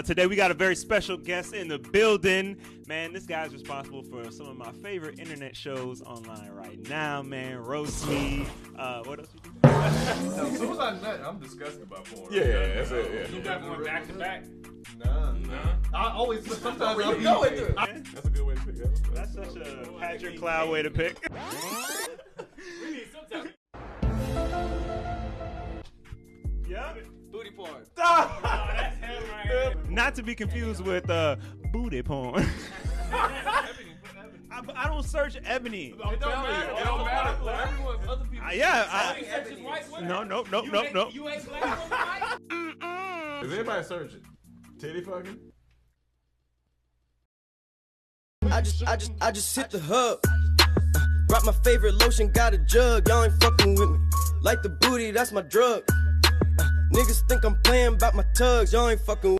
Today we got a very special guest in the building. Man, this guy's responsible for some of my favorite internet shows online right now, man. Roast Me. What else you do? As soon as I nut, I'm disgusting about porn. Yeah, that's it. Yeah. You got one back to back? Nah. I always sometimes I'm going through. That's a good way to pick up. That's such a Patrick Cloud way to pick. We need some type. Yeah. Booty porn. Ah! Oh, that's hell right. Not to be confused with booty porn. I don't search ebony. It don't matter. It don't matter. Everyone, other people. No. You ain't black on white? Is anybody searching? Titty fucking? I just hit the hub. Brought my favorite lotion, got a jug. Y'all ain't fucking with me. Like the booty, that's my drug. Niggas think I'm playing about my tugs. Y'all ain't fucking with me.